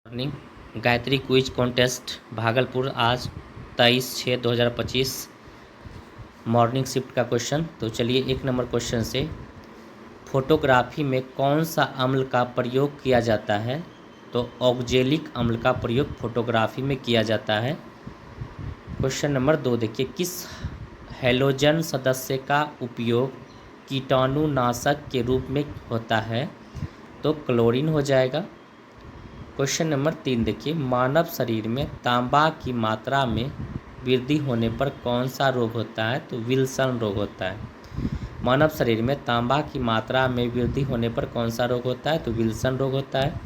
Morning Gayatri quiz contest Bhagalpur आज 23/6/2025 morning shift का question. तो चलिए 1 नंबर क्वेश्चन से, फोटोग्राफी में कौन सा अम्ल का प्रयोग किया जाता है? तो ऑक्जेलिक अम्ल का प्रयोग फोटोग्राफी में किया जाता है। क्वेश्चन नंबर 2 देखिए, किस हैलोजन सदस्य का उपयोग कीटाणुनाशक के रूप में होता है? तो क्लोरीन हो जाएगा। क्वेश्चन नंबर 3 देखिए, मानव शरीर में तांबा की मात्रा में वृद्धि होने पर कौन सा रोग होता है? तो विल्सन रोग होता है। मानव शरीर में तांबा की मात्रा में वृद्धि होने पर कौन सा रोग होता है? तो विल्सन रोग होता है।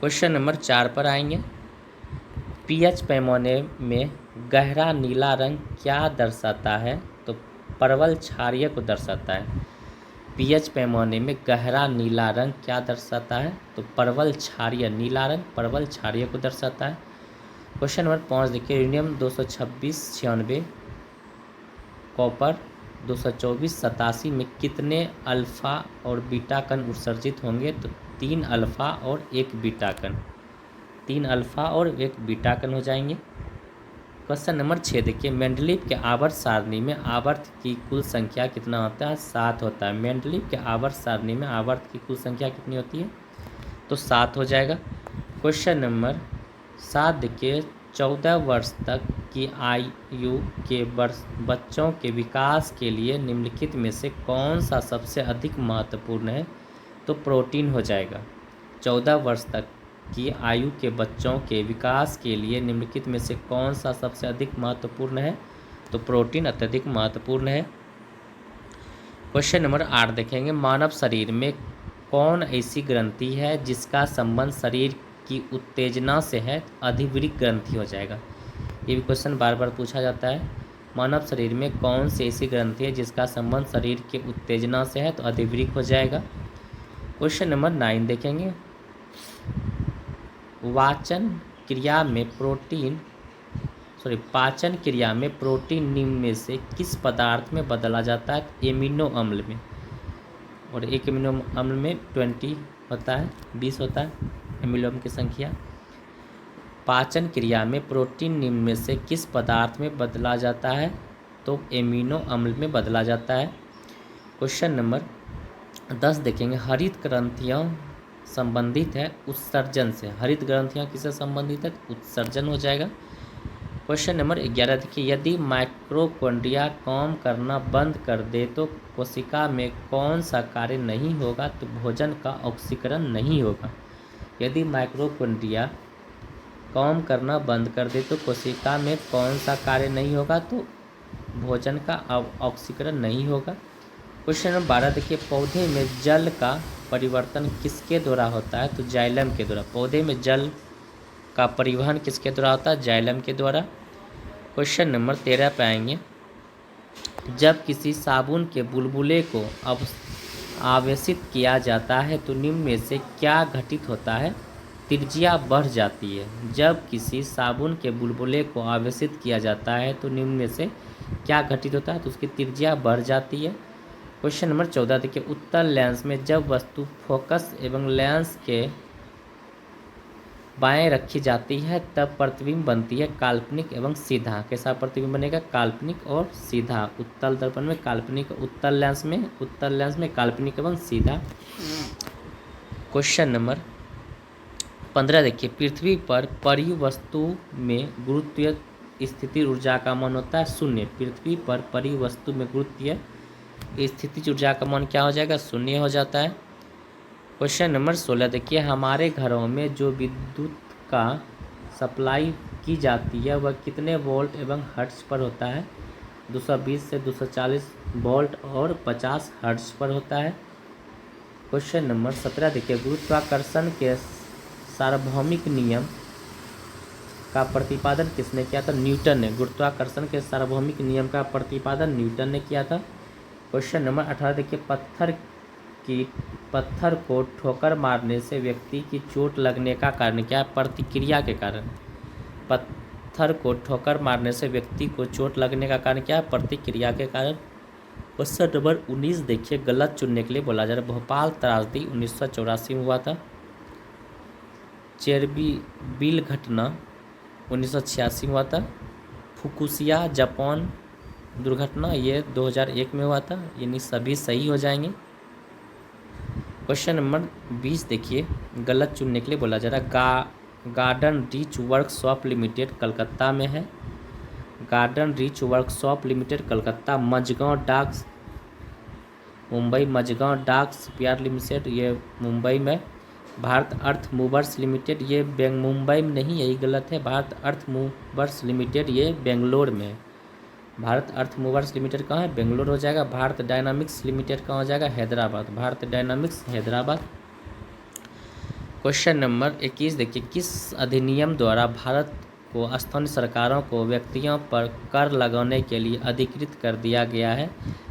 क्वेश्चन नंबर 4 पर आएंगे, पीएच पैमाने में गहरा नीला रंग क्या दर्शाता है? तो परवल क्षारीय को दर्शाता है। पीएच पैमाने में गहरा नीला रंग क्या दर्शाता है? तो परवल क्षारीय, नीला रंग परवल क्षारीय को दर्शाता है। क्वेश्चन नंबर 5 देखिए, यूरेनियम 226-96, कॉपर 224-87 में कितने अल्फा और बीटा कण उत्सर्जित होंगे? तो 3 अल्फा और 1 बीटा कण, 3 अल्फा और 1 बीटा कण हो जाएंगे। क्वेश्चन नंबर 6 देखिए, मेंडलीव के आवर्त सारणी में आवर्त की कुल संख्या कितना होता है? 7 होता है। मेंडलीव के आवर्त सारणी में आवर्त की कुल संख्या कितनी होती है? तो 7 हो जाएगा। क्वेश्चन नंबर 7 देखिए, 14 वर्ष तक की आयु के बच्चों के विकास के लिए निम्नलिखित में से कौन सा सबसे अधिक महत्वपूर्ण है? तो प्रोटीन हो जाएगा। 14 वर्ष तक की आयु के बच्चों के विकास के लिए निम्नलिखित में से कौन सा सबसे अधिक महत्वपूर्ण है? तो प्रोटीन अत्यधिक महत्वपूर्ण है। क्वेश्चन नंबर 8 देखेंगे, मानव शरीर में कौन ऐसी ग्रंथि है जिसका संबंध शरीर की उत्तेजना से है? अधिवृक्क ग्रंथि हो जाएगा। ये भी क्वेश्चन बार बार पूछा जाता है। मानव शरीर में कौन सी ऐसी ग्रंथि है जिसका संबंध शरीर के उत्तेजना से है? तो अधिवृक्क हो जाएगा। क्वेश्चन नंबर 9 देखेंगे, पाचन क्रिया में प्रोटीन निम्न में से किस पदार्थ में बदला जाता है? एमिनो अम्ल में। और एक एमिनो अम्ल में 20 होता है, 20 होता है एमिनो अम्ल की संख्या। पाचन क्रिया में प्रोटीन निम्न में से किस पदार्थ में बदला जाता है? तो एमिनो अम्ल में बदला जाता है। क्वेश्चन नंबर 10 देखेंगे, हरित ग्रंथियाँ संबंधित है उत्सर्जन से। हरित ग्रंथियाँ किससे संबंधित है? उत्सर्जन हो जाएगा। क्वेश्चन नंबर 11 देखिए, यदि माइटोकॉन्ड्रिया काम करना बंद कर दे तो कोशिका में कौन सा कार्य नहीं होगा? तो भोजन का ऑक्सीकरण नहीं होगा। यदि माइटोकॉन्ड्रिया काम करना बंद कर दे तो कोशिका में कौन सा कार्य नहीं होगा? तो भोजन का ऑक्सीकरण नहीं होगा। क्वेश्चन नंबर 12 देखिए, पौधे में जल का परिवर्तन किसके द्वारा होता है? तो जाइलम के द्वारा। पौधे में जल का परिवहन किसके द्वारा होता है? जाइलम के द्वारा। क्वेश्चन नंबर 13 पे आएंगे, जब किसी साबुन के बुलबुले को आवेशित किया जाता है तो निम्न में से क्या घटित होता है? त्रिज्या बढ़ जाती है। जब किसी साबुन के बुलबुले को आवेशित किया जाता है तो निम्न में से क्या घटित होता है? तो उसकी त्रिज्या बढ़ जाती है। क्वेश्चन नंबर 14 देखिए, उत्तल लेंस में जब वस्तु फोकस एवं लेंस के बाएं रखी जाती है तब प्रतिबिंब बनती है काल्पनिक एवं सीधा। कैसा प्रतिबिंब बनेगा? काल्पनिक और सीधा। उत्तल दर्पण में काल्पनिक, उत्तल लेंस में काल्पनिक एवं सीधा। क्वेश्चन नंबर 15 देखिए, पृथ्वी पर पड़ी वस्तु में गुरुत्वीय स्थिति ऊर्जा का मान होता है 0। पृथ्वी पर पड़ी वस्तु में गुरुत्वीय स्थिति ऊर्जा का मान क्या हो जाएगा? 0 हो जाता है। क्वेश्चन नंबर 16 देखिए, हमारे घरों में जो विद्युत का सप्लाई की जाती है वह कितने वोल्ट एवं हर्ट्ज पर होता है? 220 से 240 वोल्ट और 50 हर्ट्ज पर होता है। क्वेश्चन नंबर 17 देखिए, गुरुत्वाकर्षण के सार्वभौमिक नियम का प्रतिपादन किसने किया था? न्यूटन ने। गुरुत्वाकर्षण के सार्वभौमिक नियम का प्रतिपादन न्यूटन ने किया था। क्वेश्चन नंबर 18 देखिए, पत्थर को ठोकर मारने से व्यक्ति की चोट लगने का कारण क्या है? प्रतिक्रिया के कारण। पत्थर को ठोकर मारने से व्यक्ति को चोट लगने का कारण क्या है? प्रतिक्रिया के कारण। क्वेश्चन नंबर 19 देखिए, गलत चुनने के लिए बोला जा रहा है। भोपाल त्रासदी 1984 में हुआ था। चेरनोबिल घटना 1986 में हुआ था। फुकुशिमा जापान दुर्घटना ये 2001 में हुआ था। यानी सभी सही हो जाएंगे। क्वेश्चन नंबर 20 देखिए, गलत चुनने के लिए बोला जा रहा है। गार्डन रीच वर्कशॉप लिमिटेड कलकत्ता में है। गार्डन रीच वर्कशॉप लिमिटेड कलकत्ता। मझगांव डाक मुंबई। मझगांव डाक शिपयार्ड लिमिटेड ये मुंबई में। भारत अर्थ मूवर्स लिमिटेड ये मुंबई में नहीं, यही गलत है। भारत अर्थ मूवर्स लिमिटेड ये बेंगलोर में है। भारत अर्थ मूवर्स लिमिटेड कहाँ है? बेंगलोर हो जाएगा। भारत डायनामिक्स लिमिटेड कहाँ हो जाएगा? Hyderabad. Bharat dynamics Hyderabad. Question number 21 देखिए, किस अधिनियम द्वारा भारत को स्थानीय सरकारों को व्यक्तियों पर कर लगाने के लिए अधिकृत कर दिया गया है?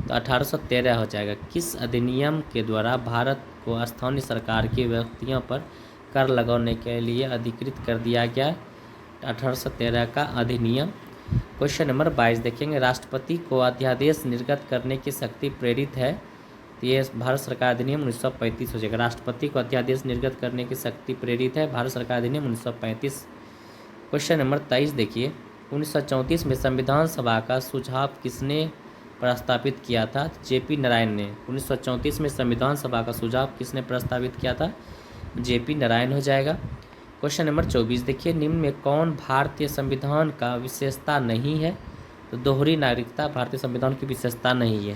तो 1813 हो जाएगा। किस अधिनियम के द्वारा भारत को स्थानीय सरकार के व्यक्तियों पर कर लगाने के लिए अधिकृत कर दिया गया? 1813 का अधिनियम। क्वेश्चन नंबर 22 देखेंगे, राष्ट्रपति को अध्यादेश निर्गत करने की शक्ति प्रेरित है? तो ये भारत सरकार अधिनियम 1935 हो जाएगा। राष्ट्रपति को अध्यादेश निर्गत करने की शक्ति प्रेरित है, भारत सरकार अधिनियम 1935। क्वेश्चन नंबर 23 देखिए, 1934 में संविधान सभा का सुझाव किसने प्रस्तावित किया था? जेपी नारायण ने। 1934 में संविधान सभा का सुझाव किसने प्रस्तावित किया था? जेपी नारायण हो जाएगा। क्वेश्चन नंबर 24 देखिए, निम्न में कौन भारतीय संविधान का विशेषता नहीं है? तो दोहरी नागरिकता भारतीय संविधान की विशेषता नहीं है।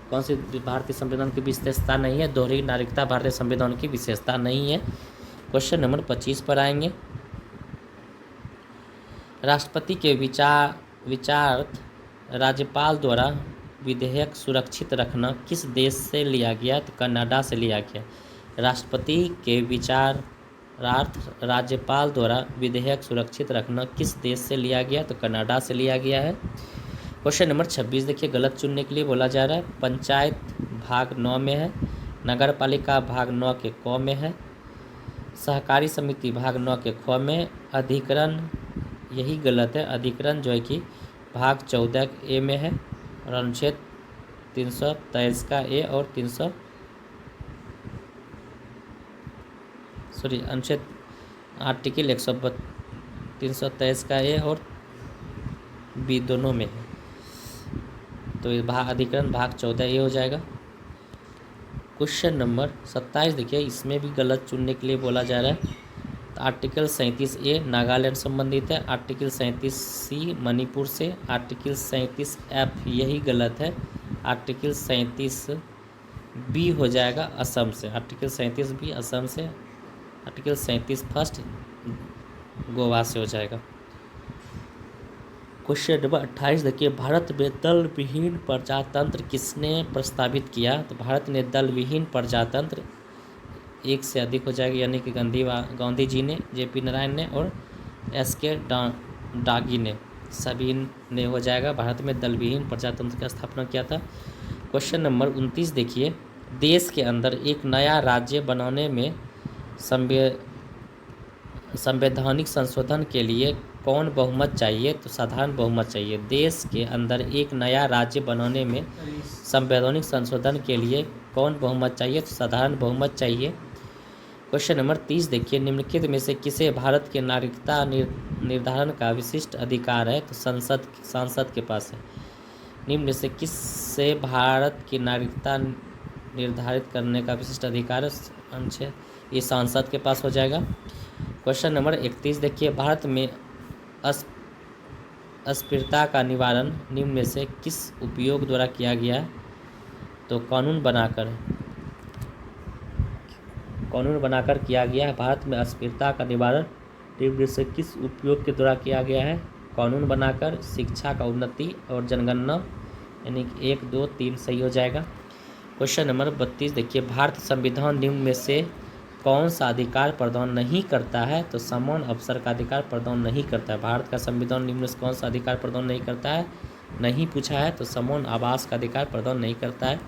कौन सी भारतीय संविधान की विशेषता नहीं है? दोहरी नागरिकता भारतीय संविधान की विशेषता नहीं है। क्वेश्चन नंबर 25 पर आएंगे, राष्ट्रपति के विचारार्थ राज्यपाल द्वारा विधेयक सुरक्षित रखना किस देश से लिया गया? तो कनाडा से लिया गया। राष्ट्रपति के विचारार्थ राज्यपाल द्वारा विधेयक सुरक्षित रखना किस देश से लिया गया? तो कनाडा से लिया गया है। क्वेश्चन नंबर 26 देखिए, गलत चुनने के लिए बोला जा रहा है। पंचायत भाग 9 में है, नगर पालिका भाग 9 के क में है, सहकारी समिति भाग 9 के ख में, अधिकरण यही गलत है। अधिकरण जो है कि भाग 14 ए में है, और अनुच्छेद 323 का ए और अनुच्छेद आर्टिकल 323 का ए और बी दोनों में है। तो ये अधिकरण भाग 14 ए हो जाएगा। क्वेश्चन नंबर 27 देखिए, इसमें भी गलत चुनने के लिए बोला जा रहा है। तो आर्टिकल 37 ए नागालैंड संबंधित है, आर्टिकल 37 सी मणिपुर से, आर्टिकल 37 एफ यही गलत है, आर्टिकल 37 बी हो जाएगा असम से, आर्टिकल 37 बी असम से, आर्टिकल 37 फर्स्ट गोवा से हो जाएगा। क्वेश्चन नंबर 28 देखिए, भारत में दल विहीन प्रजातंत्र किसने प्रस्तावित किया? तो भारत ने दल विहीन प्रजातंत्र एक से अधिक हो जाएगा, यानी कि गांधी जी ने, जेपी नारायण ने और एसके डागी ने, सभी ने हो जाएगा। भारत में दल विहीन प्रजातंत्र की स्थापना किया था। क्वेश्चन नंबर 29 देखिए, देश के अंदर एक नया राज्य बनाने में संवैधानिक संशोधन के लिए कौन बहुमत चाहिए? तो साधारण बहुमत चाहिए। देश के अंदर एक नया राज्य बनाने में संवैधानिक संशोधन के लिए कौन बहुमत चाहिए? तो साधारण बहुमत चाहिए। क्वेश्चन नंबर 30 देखिए, निम्नलिखित में से किसे भारत के नागरिकता निर्धारण का विशिष्ट अधिकार है? तो सांसद के पास है। निम्न में से किससे भारत की नागरिकता निर्धारित करने का विशिष्ट अधिकार है? ये सांसद के पास हो जाएगा। क्वेश्चन नंबर 31 देखिए, भारत में अस्पृश्यता का निवारण निम्न में से किस उपयोग द्वारा किया गया? तो कानून बनाकर किया गया है। भारत में अस्पृश्यता का निवारण निम्न में से किस उपयोग के द्वारा किया गया है? कानून बनाकर, शिक्षा का उन्नति और जनगणना, यानी 1, 2, 3 सही हो जाएगा। क्वेश्चन नंबर 32 देखिए, भारत संविधान निम्न में से कौन सा अधिकार प्रदान नहीं करता है? तो समान अवसर का अधिकार प्रदान नहीं करता है। भारत का संविधान निम्न से कौन सा अधिकार प्रदान नहीं करता है? नहीं पूछा है, तो समान आवास का अधिकार प्रदान नहीं करता है।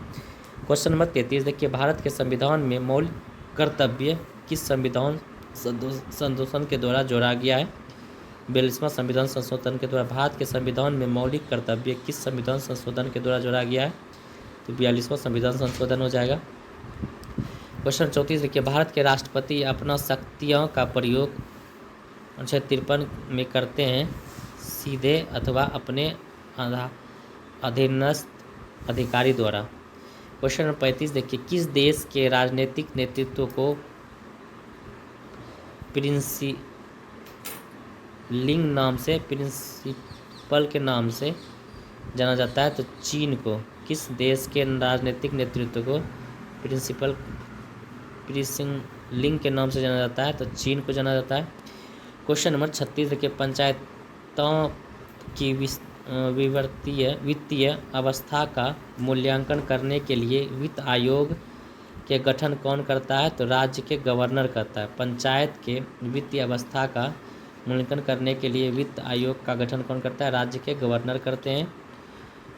क्वेश्चन नंबर 33 देखिए, भारत के संविधान में मौलिक कर्तव्य किस संविधान संशोधन के द्वारा जोड़ा गया है? 42वां संविधान संशोधन के द्वारा। भारत के संविधान में मौलिक कर्तव्य किस संविधान संशोधन के द्वारा जोड़ा गया है? तो 42वां संविधान संशोधन हो जाएगा। क्वेश्चन 34 देखिए, भारत के राष्ट्रपति अपना शक्तियों का प्रयोग अनुच्छेद 53 में करते हैं सीधे अथवा अपने अधीनस्थ अधिकारी द्वारा। क्वेश्चन नंबर 35 देखिए, किस देश के राजनीतिक नेतृत्व को प्रिंसिपल के नाम से जाना जाता है? तो चीन को। किस देश के राजनीतिक नेतृत्व को लिंग के नाम से जाना जाता है? तो चीन को जाना जाता है। क्वेश्चन नंबर 36 देखिए, पंचायतों की वित्तीय अवस्था का मूल्यांकन करने के लिए वित्त आयोग के गठन कौन करता है? तो राज्य के गवर्नर करता है। पंचायत के वित्तीय अवस्था का मूल्यांकन करने के लिए वित्त आयोग का गठन कौन करता है? राज्य के गवर्नर करते हैं।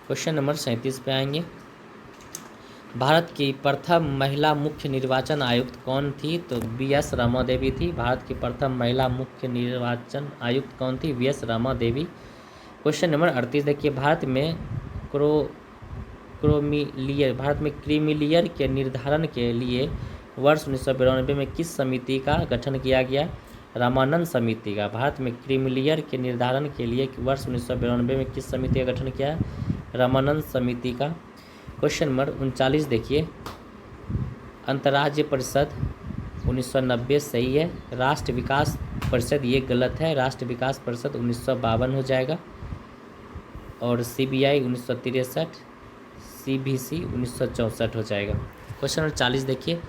क्वेश्चन नंबर 37 पे आएंगे, भारत की प्रथम महिला मुख्य निर्वाचन आयुक्त कौन थी? तो BS रमा देवी थी। भारत की प्रथम महिला मुख्य निर्वाचन आयुक्त कौन थी? BS Rama Devi. Question number 38 देखिए, भारत में क्रीमिलियर के निर्धारण के लिए वर्ष 1992 में किस समिति का गठन किया गया? रामानंद समिति का। भारत में क्रीमिलियर के निर्धारण के लिए वर्ष 1992 में किस समिति का गठन किया? रामानंद समिति का। क्वेश्चन नंबर 39 देखिए, अंतर्राज्य परिषद 1990 सही है। राष्ट्र विकास परिषद ये गलत है, राष्ट्र विकास परिषद 1952 हो जाएगा। और CBI 1963, CBC 1964 हो जाएगा। क्वेश्चन नंबर 40 देखिए,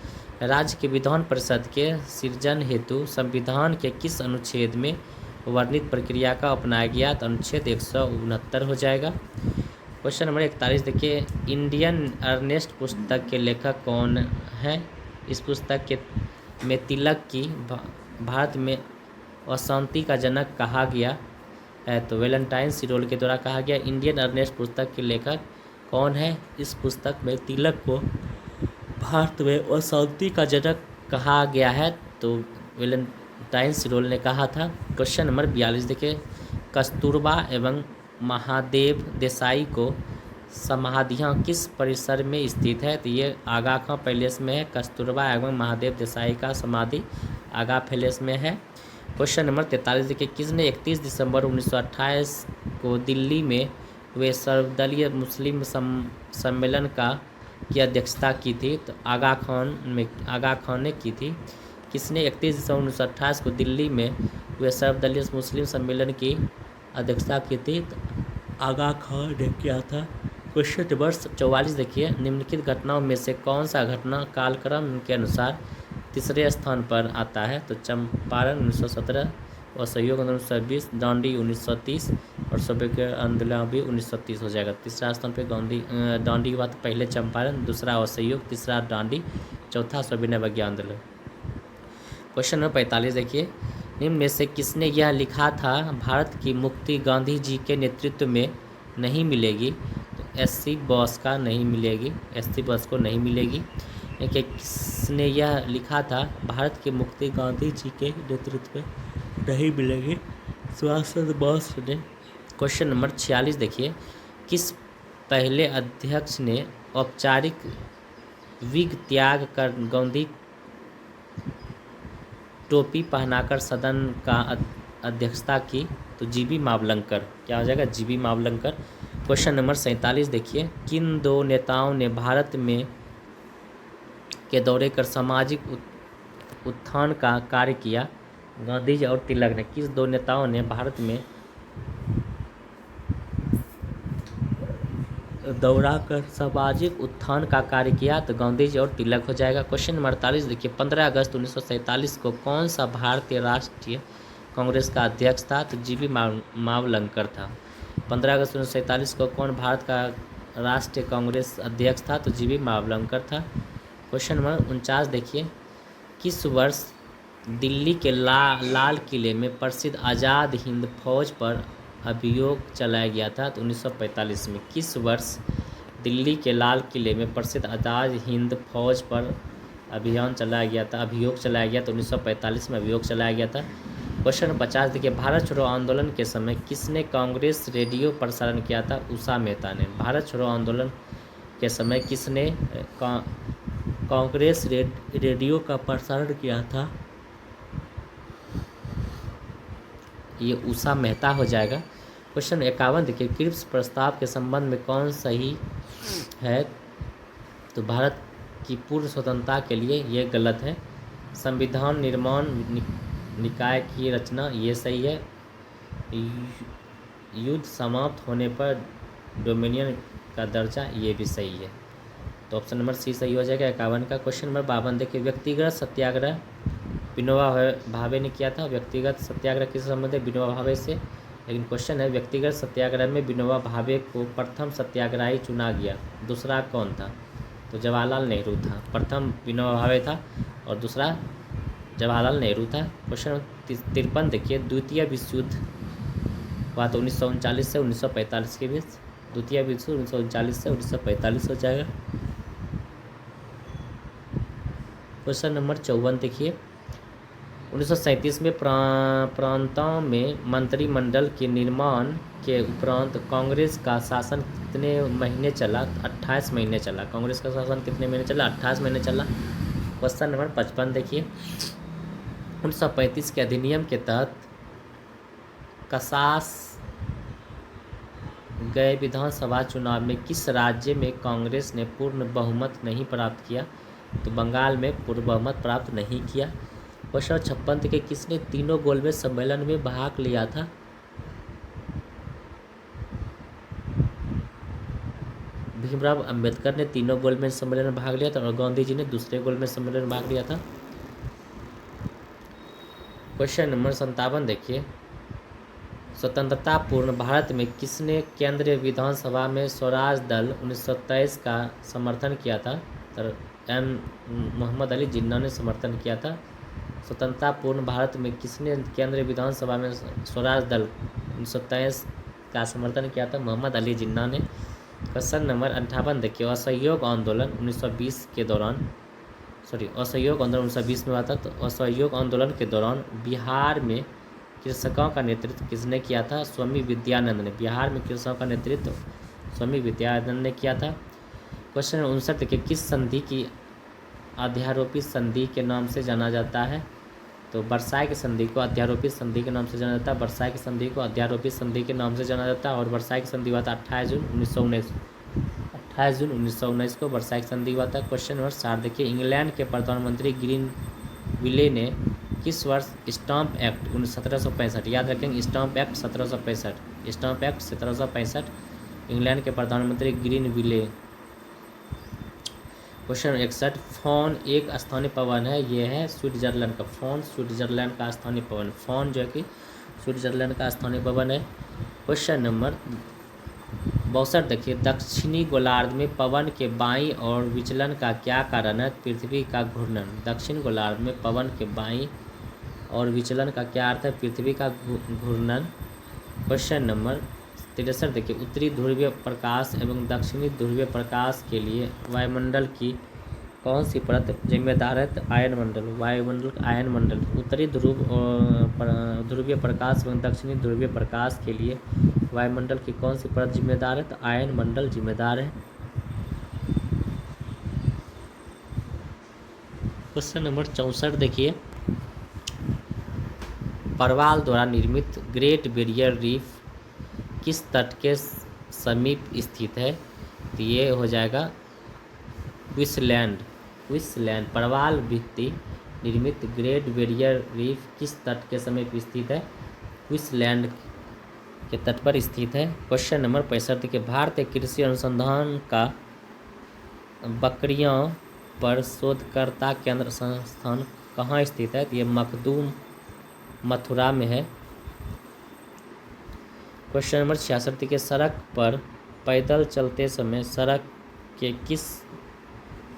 राज्य के विधान परिषद के सृजन हेतु संविधान के किस अनुच्छेद में वर्णित प्रक्रिया का अपनाया गया? तो अनुच्छेद 169 हो जाएगा। क्वेश्चन नंबर 41 देखिए, इंडियन अर्नेस्ट पुस्तक के लेखक कौन है? इस पुस्तक में तिलक की भारत में अशांति का जनक कहा गया है, तो वैलेंटाइन सिरोल के द्वारा कहा गया। इंडियन अर्नेस्ट पुस्तक के लेखक कौन है? इस पुस्तक में तिलक को भारत में अशांति का जनक कहा गया है, तो वैलेंटाइन सिरोल ने कहा था। क्वेश्चन नंबर 42 देखिए, कस्तूरबा एवं महादेव देसाई को समाधियाँ किस परिसर में स्थित है? तो ये आगा खां पैलेस में है। कस्तूरबा एवं महादेव देसाई का समाधि आगा पैलेस में है। क्वेश्चन नंबर 43 देखिए, किसने 31 दिसंबर 1928 को दिल्ली में हुए सर्वदलीय मुस्लिम सम्मेलन की अध्यक्षता की थी? तो आगा खान ने की थी। किसने 31 दिसंबर 1928 को दिल्ली में हुए सर्वदलीय मुस्लिम सम्मेलन की अध्यक्षता की थी? तो आगा खान ने किया था। क्वेश्चन नंबर 44 देखिए, निम्नलिखित घटनाओं में से कौन सा घटना कालक्रम के अनुसार तीसरे स्थान पर आता है? तो चंपारण 1917, असहयोग आंदोलन 1920, दांडी 1930 और सभ्य आंदोलन भी 1930 हो जाएगा। तीसरा स्थान पे दांडी हुआ तो पहले चंपारण, दूसरा असहयोग, तीसरा दांडी, चौथा सविनय अवज्ञा आंदोलन। क्वेश्चन नंबर 45 देखिए, निम्न में से किसने यह लिखा था भारत की मुक्ति गांधी जी के नेतृत्व में नहीं मिलेगी? तो SC बोस का नहीं मिलेगी, SC बोस को नहीं मिलेगी। कि किसने यह लिखा था भारत की मुक्ति गांधी जी के नेतृत्व में नहीं मिलेगी? सुभाष चंद्र बोस ने। क्वेश्चन नंबर 46 देखिए, किस पहले अध्यक्ष ने औपचारिक विग त्याग कर गांधी टोपी पहनाकर सदन का अध्यक्षता की? तो GV मावलंकर। क्या हो जाएगा? GV मावलंकर। क्वेश्चन नंबर 47 देखिए, किन दो नेताओं ने भारत में के दौरे कर सामाजिक उत्थान का कार्य किया? गांधी जी और तिलक ने। किस दो नेताओं ने भारत में दौरा कर सामाजिक उत्थान का कार्य किया? तो गांधी जी और तिलक हो जाएगा। क्वेश्चन नंबर 48 देखिए, 15 अगस्त 1947 को कौन सा भारतीय राष्ट्रीय कांग्रेस का अध्यक्ष था? तो GV मावलंकर था। 15 अगस्त 1947 को कौन भारत का राष्ट्रीय कांग्रेस अध्यक्ष था? तो GV मावलंकर था। क्वेश्चन नंबर 49 देखिए, किस वर्ष दिल्ली के लाल किले में प्रसिद्ध आज़ाद हिंद फौज पर अभियोग चलाया गया था? तो 1945 में। किस वर्ष दिल्ली के लाल किले में प्रसिद्ध आज़ाद हिंद फौज पर अभियोग चलाया गया था? तो 1945 में अभियोग चलाया गया था। क्वेश्चन 50 देखिए, भारत छोड़ो आंदोलन के समय किसने कांग्रेस रेडियो प्रसारण किया था? उषा मेहता ने। भारत छोड़ो आंदोलन के समय किसने कांग्रेस रेडियो का प्रसारण किया था? ये उषा मेहता हो जाएगा। क्वेश्चन 51 देखिए, क्रिप्स प्रस्ताव के संबंध में कौन सही है? तो भारत की पूर्ण स्वतंत्रता के लिए ये गलत है। संविधान निर्माण निकाय की रचना, ये सही है। युद्ध समाप्त होने पर डोमिनियन का दर्जा, ये भी सही है। तो ऑप्शन नंबर सी सही हो जाएगा 51 का। क्वेश्चन नंबर 52 देखिए, व्यक्तिगत सत्याग्रह विनोबा भावे ने किया था। व्यक्तिगत सत्याग्रह किस संबंध है? विनोबा भावे से। लेकिन क्वेश्चन है, व्यक्तिगत सत्याग्रह में विनोबा भावे को प्रथम सत्याग्रही चुना गया, दूसरा कौन था? तो जवाहरलाल नेहरू था। प्रथम विनोबा भावे था और दूसरा जवाहरलाल नेहरू था। क्वेश्चन 53 देखिए, द्वितीय विश्व युद्ध हुआ तो 1939 से 1945 के बीच। द्वितीय विश्व 1939 से 1945 हो जाएगा। क्वेश्चन नंबर 54 देखिए, 1937 में प्रांतों में मंत्रिमंडल के निर्माण के उपरांत कांग्रेस का शासन कितने महीने चला? 28 महीने चला। कांग्रेस का शासन कितने महीने चला? 28 महीने चला। क्वेश्चन नंबर 55 देखिए, 1935 के अधिनियम के तहत कसास गए विधानसभा चुनाव में किस राज्य में कांग्रेस ने पूर्ण बहुमत नहीं प्राप्त किया? तो बंगाल में पूर्ण बहुमत प्राप्त नहीं किया। क्वेश्चन 56 देखिए, किसने तीनों गोलमेज सम्मेलन में भाग लिया था? भीमराव अंबेडकर ने तीनों गोलमेज सम्मेलन में भाग लिया था और गांधी जी ने दूसरे गोलमेज सम्मेलन में भाग लिया था। क्वेश्चन नंबर 57 देखिए, स्वतंत्रता पूर्व भारत में किसने केंद्रीय विधानसभा में स्वराज दल 1923 का समर्थन किया था? तो एम मोहम्मद अली जिन्ना ने समर्थन किया था। स्वतंत्रता पूर्व भारत में किसने केंद्रीय विधानसभा में स्वराज दल 1923 का समर्थन किया था? मोहम्मद अली जिन्ना ने। क्वेश्चन नंबर 58 देखिए, असहयोग आंदोलन 1920 के दौरान असहयोग आंदोलन 1920 में हुआ था। तो असहयोग आंदोलन के दौरान बिहार में कृषकों का नेतृत्व किसने किया था? स्वामी विद्यानंद ने। बिहार में कृषकों का नेतृत्व स्वामी विद्यानंद ने किया था। क्वेश्चन 59 देखिए, किस संधि की अध्यारोपी संधि के नाम से जाना जाता है? तो वर्साई की संधि को अध्यारोपी संधि के नाम से जाना जाता है। वर्साई की संधि को अध्यारोपी संधि के नाम से जाना जाता है और वर्साई की संधि हुआ था 28 जून 1919। 28 जून 1919 को वर्साई की संधि हुआ था। क्वेश्चन नंबर 60 देखिए, इंग्लैंड के प्रधानमंत्री ग्रीनविले ने किस वर्ष स्टाम्प एक्ट 1765, याद रखेंगे stamp act 1765, stamp act 1765, England के प्रधानमंत्री ग्रीनविले। क्वेश्चन 61, फोन एक स्थानीय पवन है, ये है स्विट्जरलैंड का। फोन स्विट्जरलैंड का स्थानीय पवन, फोन जो है कि स्विट्जरलैंड का स्थानीय पवन है। क्वेश्चन नंबर 62 देखिए, दक्षिणी गोलार्ध में पवन के बाईं ओर विचलन का क्या कारण है? पृथ्वी का घूर्णन। दक्षिण गोलार्ध में पवन के बाईं और विचलन का क्या अर्थ है? पृथ्वी का घूर्णन। क्वेश्चन नंबर 63 देखिए, उत्तरी ध्रुवीय प्रकाश एवं दक्षिणी ध्रुवीय प्रकाश के लिए वायुमंडल की कौन सी परत जिम्मेदार है? तो आयन मंडल, वायुमंडल आयन मंडल। उत्तरी ध्रुवीय प्रकाश एवं दक्षिणी ध्रुवीय प्रकाश के लिए वायुमंडल की कौन सी परत जिम्मेदार है? तो आयन मंडल जिम्मेदार है। क्वेश्चन नंबर 64 देखिए, परवाल द्वारा निर्मित ग्रेट बैरियर रीफ किस तट के समीप स्थित है? तो ये हो जाएगा क्वींसलैंड। परवाल भित्ति निर्मित ग्रेट बैरियर रीफ किस तट के समीप स्थित है? क्वींसलैंड के तट पर स्थित है। क्वेश्चन नंबर 65 देखिए, भारतीय कृषि अनुसंधान का बकरियों पर शोधकर्ता केंद्र संस्थान कहाँ स्थित है? तो ये मखदूम मथुरा में है। क्वेश्चन नंबर 66 देखिए, सड़क पर पैदल चलते समय सड़क के किस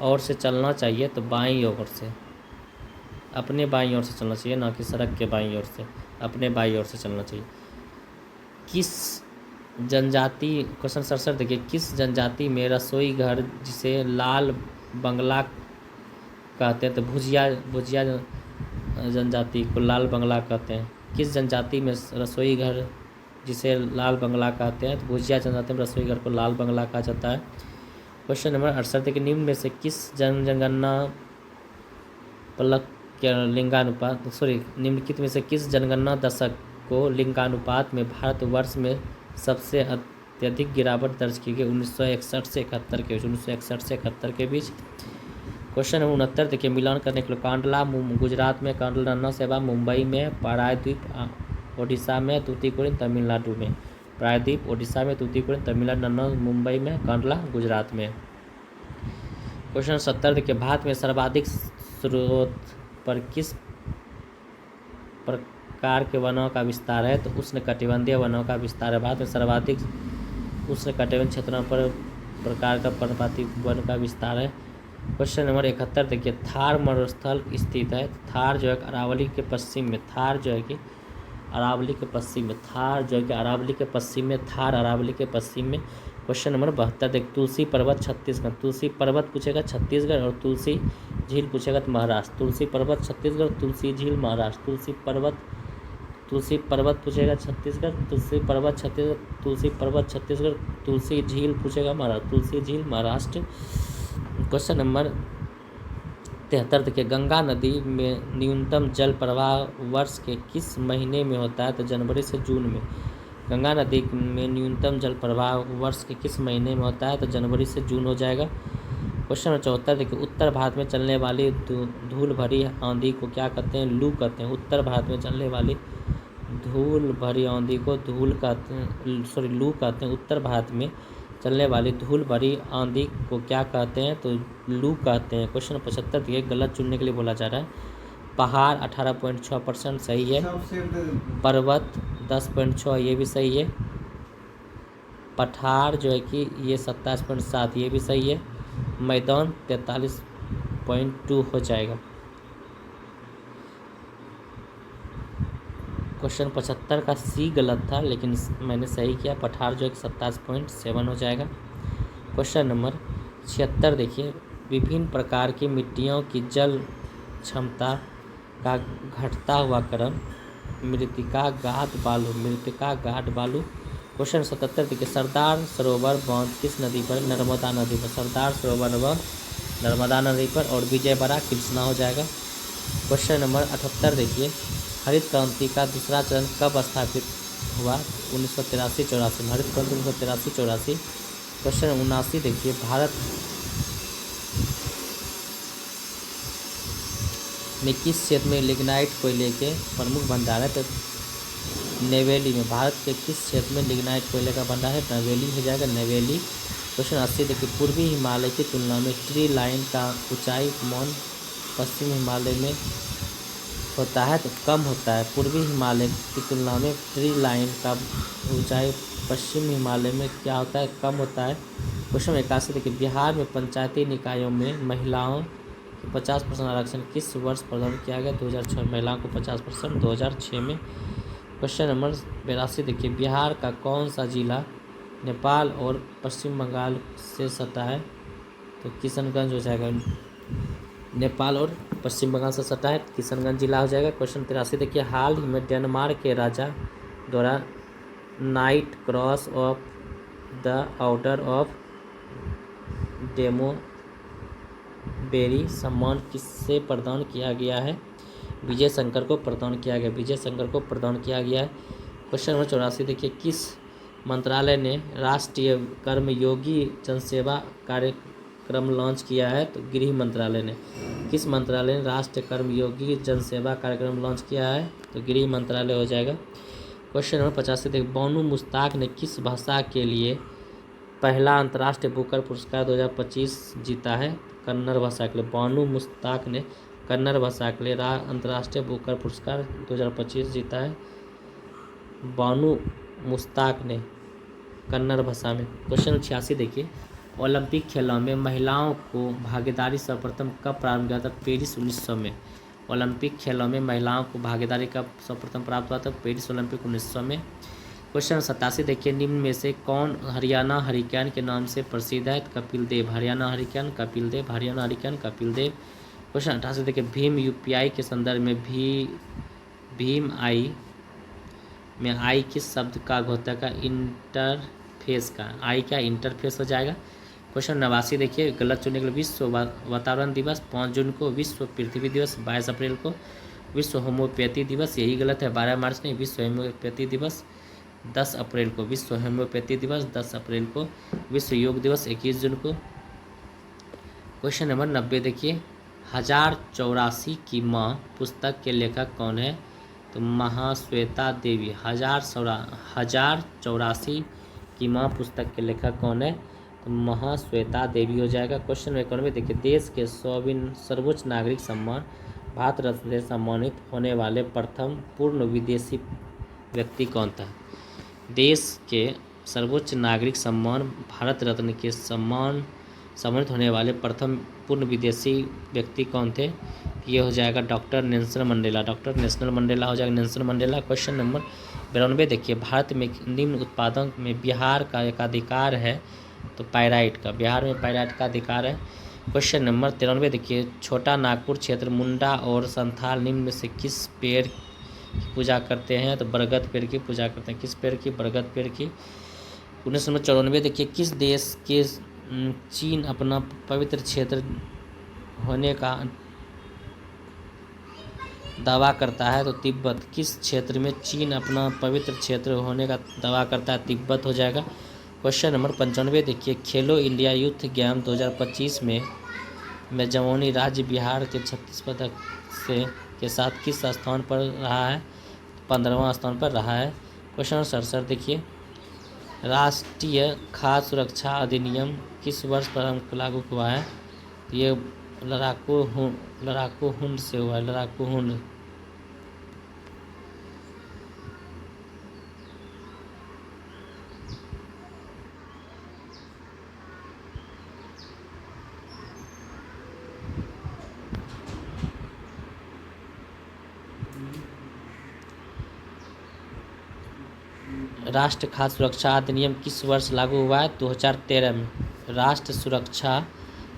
ओर से चलना चाहिए? तो बाईं ओर से, अपने बाईं ओर से चलना चाहिए, ना कि सड़क के बाईं ओर से, अपने बाईं ओर से चलना चाहिए। किस जनजाति, क्वेश्चन 67 देखिए, किस जनजाति में रसोई घर जिसे लाल बंगला कहते हैं? तो भुजिया जनजाति को लाल बंगला कहते हैं। किस जनजाति में रसोई घर जिसे लाल बंगला कहते हैं? तो भुजिया जनजाति में रसोई घर को लाल बंगला कहा जाता है। क्वेश्चन नंबर 68 के निम्न में से किस जनगणना निम्नलिखित में से किस जनगणना दशक को लिंगानुपात में भारतवर्ष में सबसे अत्यधिक गिरावट दर्ज की गई? 1961 से 71 के बीच। 1961 से 71 के बीच। क्वेश्चन नंबर 69 देखिए, मिलान करने के लिए कांडला गुजरात में, कांडला सेवा मुंबई में, पारादीप ओडिशा में, तूतीकोरिन तमिलनाडु में। प्रायद्वीप ओडिशा में, तूतीकोरिन तमिलनाडु मुंबई में, कांडला गुजरात में। क्वेश्चन 70 देखिए, भारत में सर्वाधिक स्रोत पर किस प्रकार के वनों का विस्तार है? तो उष्णकटिबंधीय वनों का विस्तार है। भारत में सर्वाधिक उष्णकटिबंधीय क्षेत्रों पर प्रकार का पर्वतीय वन का विस्तार है। क्वेश्चन नंबर 71 देखिए, थार मरुस्थल स्थित है। थार जो है अरावली के पश्चिम में, थार जो है कि अरावली के पश्चिम में, थार जो है कि अरावली के पश्चिम में, थार अरावली के पश्चिम में। क्वेश्चन नंबर 72 देख, तुलसी पर्वत छत्तीसगढ़। तुलसी पर्वत पूछेगा छत्तीसगढ़, और तुलसी झील पूछेगा तो महाराष्ट्र। तुलसी पर्वत छत्तीसगढ़, तुलसी झील महाराष्ट्र। तुलसी पर्वत पूछेगा छत्तीसगढ़, तुलसी पर्वत छत्तीसगढ़, तुलसी पर्वत छत्तीसगढ़, तुलसी झील पूछेगा महाराष्ट्र, तुलसी झील महाराष्ट्र। क्वेश्चन नंबर 73 देखिए, गंगा नदी में न्यूनतम जल प्रवाह वर्ष के किस महीने में होता है? तो जनवरी से जून में। गंगा नदी में न्यूनतम जल प्रवाह वर्ष के किस महीने में होता है? तो जनवरी से जून हो जाएगा। क्वेश्चन नंबर 74 देखिए, उत्तर भारत में चलने वाली धूल भरी आंधी को क्या कहते हैं? लू कहते हैं। उत्तर भारत में चलने वाली धूल भरी आंधी को लू कहते हैं। उत्तर भारत में चलने वाली धूल भरी आंधी को क्या कहते हैं? तो लू कहते हैं। क्वेश्चन 75 देखिए, गलत चुनने के लिए बोला जा रहा है। पहाड़ 18.6% सही है। पर्वत 10.6 ये भी सही है। पठार जो है कि ये 27.7 ये भी सही है। मैदान 43.2 हो जाएगा। क्वेश्चन 75 का सी गलत था, लेकिन मैंने सही किया। पठार जो है 27.7 हो जाएगा। क्वेश्चन नंबर 76 देखिए, विभिन्न प्रकार की मिट्टियों की जल क्षमता का घटता हुआ क्रम। मृत्तिका गाद बालू। क्वेश्चन 77 देखिए, सरदार सरोवर बांध किस नदी पर? नर्मदा नदी पर। सरदार सरोवर बांध नर्मदा नदी पर, और विजयवाड़ा कृष्णा हो जाएगा। क्वेश्चन नंबर 78 देखिए, हरित क्रांति का दूसरा चरण कब स्थापित हुआ? 1983-84 में। हरित क्रांति 1983-84। क्वेश्चन 79 देखिए, भारत में किस क्षेत्र में लिग्नाइट कोयले के प्रमुख भंडार है? तो नेवेली में। भारत के किस क्षेत्र में लिग्नाइट कोयले का भंडार है? नवेली हो जाएगा, नवेली। क्वेश्चन 80 देखिए, पूर्वी हिमालय की तुलना में ट्री लाइन का ऊंचाई मान पश्चिम हिमालय में होता है तो कम होता है। पूर्वी हिमालय की तुलना में ट्री लाइन का ऊंचाई पश्चिम हिमालय में क्या होता है? कम होता है। क्वेश्चन 81 देखिए, बिहार में पंचायती निकायों में महिलाओं की 50% आरक्षण किस वर्ष प्रदान किया गया? 2006। महिलाओं को 50% 2006 में। क्वेश्चन नंबर 82 देखिए, बिहार का कौन सा जिला नेपाल और पश्चिम बंगाल से सटा है? तो किशनगंज हो जाएगा। नेपाल और पश्चिम बंगाल से सटा है, किशनगंज जिला हो जाएगा। क्वेश्चन 83 देखिए, हाल ही में डेनमार्क के राजा द्वारा knight cross of the order of डेमोबेरी सम्मान किससे प्रदान किया गया है? विजय शंकर को प्रदान किया गया। विजय शंकर को प्रदान किया गया है। क्वेश्चन नंबर 84 देखिए, किस मंत्रालय ने राष्ट्रीय कर्मयोगी जनसेवा कार्यक्रम लॉन्च किया है? तो गृह मंत्रालय ने। किस मंत्रालय ने राष्ट्रीय कर्मयोगी जनसेवा कार्यक्रम लॉन्च किया है? तो गृह मंत्रालय हो जाएगा। क्वेश्चन नंबर 85 देखिए, बानू मुश्ताक ने किस भाषा के लिए पहला अंतर्राष्ट्रीय बुकर पुरस्कार 2025 जीता है? कन्नड़ भाषा के लिए। बानू मुश्ताक ने कन्नड़ भाषा के लिए अंतर्राष्ट्रीय बुकर पुरस्कार 2025 जीता है। बानू मुश्ताक ने कन्नड़ भाषा में। क्वेश्चन 86 देखिए, ओलंपिक खेलों में महिलाओं को भागीदारी सर्वप्रथम कब प्रारंभ किया था? पेरिस 1900 में। ओलंपिक खेलों में महिलाओं को भागीदारी कब सर्वप्रथम प्राप्त हुआ था? पेरिस ओलंपिक 1900 में। क्वेश्चन 87 देखिए, निम्न में से कौन हरियाणा हरिकेन के नाम से प्रसिद्ध है? Kapil Dev. Haryana hurricane Kapil Dev. Haryana hurricane Kapil Dev. Question 88 देखिए, भीम यूपीआई के संदर्भ में भीम आई में आई किस शब्द का घोतक का? इंटरफेस का। आई क्या? इंटरफेस हो जाएगा। क्वेश्चन 89 देखिए, गलत चुनने के लिए विश्व वातावरण दिवस 5 जून को, विश्व पृथ्वी दिवस 22 अप्रैल को, विश्व होम्योपैथी दिवस, यही गलत है, 12 मार्च नहीं, विश्व होम्योपैथी दिवस 10 अप्रैल को, विश्व होम्योपैथी दिवस 10 अप्रैल को, विश्व योग दिवस 21 जून को। क्वेश्चन नंबर 90 देखिए, 1084 की माँ पुस्तक के लेखक कौन है? तो महाश्वेता देवी। 1084 की माँ पुस्तक के लेखक कौन है? तो महाश्वेता देवी हो जाएगा। क्वेश्चन नंबर 91 देखिए, देश के सर्वोच्च नागरिक सम्मान भारत रत्न से सम्मानित होने वाले प्रथम पूर्ण विदेशी व्यक्ति कौन था? देश के सर्वोच्च नागरिक सम्मान भारत रत्न के सम्मानित होने वाले प्रथम पूर्ण विदेशी व्यक्ति कौन थे? ये हो जाएगा doctor Nelson Mandela. Doctor Nelson Mandela हो जाएगा, नेल्सन मंडेला। क्वेश्चन नंबर 92 देखिए, भारत में निम्न उत्पादन में बिहार का एकाधिकार है? तो पायराइट का, बिहार में पायराइट का अधिकार है। क्वेश्चन नंबर 93 देखिए, छोटा नागपुर क्षेत्र मुंडा और संथाल निम्न में से किस पेड़ की पूजा करते हैं? तो बरगद पेड़ की पूजा करते हैं। किस पेड़ की? बरगद पेड़ की। 1994 देखिए, किस देश के चीन अपना पवित्र क्षेत्र होने का दावा करता है? तो तिब्बत। किस क्षेत्र में चीन अपना पवित्र क्षेत्र होने का दावा करता है? तिब्बत हो जाएगा। क्वेश्चन नंबर 95 देखिए, खेलो इंडिया यूथ गेम 2025 में जमुई राज्य बिहार के 36 पदक के साथ किस स्थान पर रहा है? 15वां स्थान पर रहा है। क्वेश्चन 67 देखिए, राष्ट्रीय खाद्य सुरक्षा अधिनियम किस वर्ष प्रारंभ लागू हुआ है? ये लड़ाकू हुंड से हुआ है, लड़ाकू हुंड। राष्ट्रीय खाद्य सुरक्षा अधिनियम किस वर्ष लागू हुआ है? 2013 में। राष्ट्रीय सुरक्षा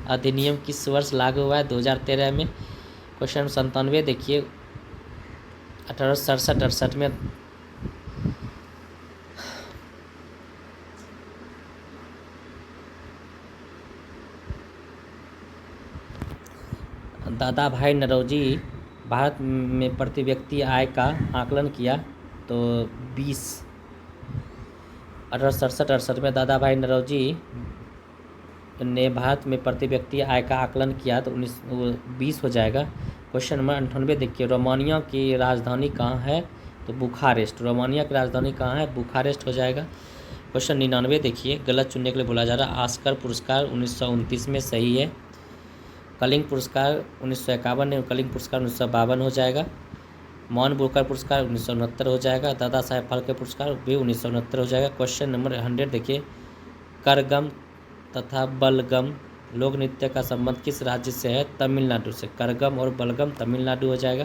अधिनियम किस वर्ष लागू हुआ है? 2013 में। क्वेश्चन 97 देखिए, 1867-68 में दादा भाई नौरोजी भारत में प्रति व्यक्ति आय का आकलन किया? तो 20। 1867-68 में दादा भाई नौरोजी ने भारत में प्रति व्यक्ति आय का आकलन किया, तो 20 हो जाएगा। क्वेश्चन नंबर 98 देखिए, रोमानिया की राजधानी कहाँ है? तो बुखारेस्ट। रोमानिया की राजधानी कहाँ है? बुखारेस्ट हो जाएगा। क्वेश्चन 99 देखिए, गलत चुनने के लिए बोला जा रहा है। ऑस्कर पुरस्कार 1929 में सही है। कलिंग पुरस्कार 1951 है, कलिंग पुरस्कार 1952 हो जाएगा। मौन बुकर पुरस्कार 1969 हो जाएगा। दादा साहेब फाल्के पुरस्कार भी 1969 हो जाएगा। क्वेश्चन नंबर 100 देखिए, करगम तथा बलगम लोक नृत्य का संबंध किस राज्य से है? तमिलनाडु से। करगम और बलगम तमिलनाडु हो जाएगा।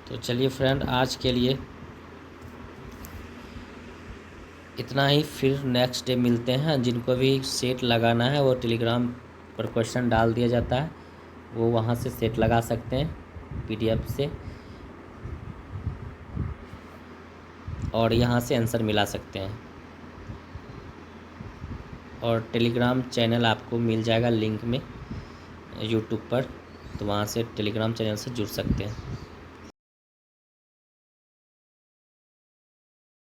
तो चलिए फ्रेंड, आज के लिए इतना ही। फिर नेक्स्ट डे मिलते हैं। जिनको भी सेट लगाना है वो टेलीग्राम पर क्वेश्चन डाल दिया जाता है, वो वहाँ से सेट लगा सकते हैं PDF से, और यहाँ से आंसर मिला सकते हैं। और टेलीग्राम चैनल आपको मिल जाएगा लिंक में YouTube पर, तो वहाँ से टेलीग्राम चैनल से जुड़ सकते हैं।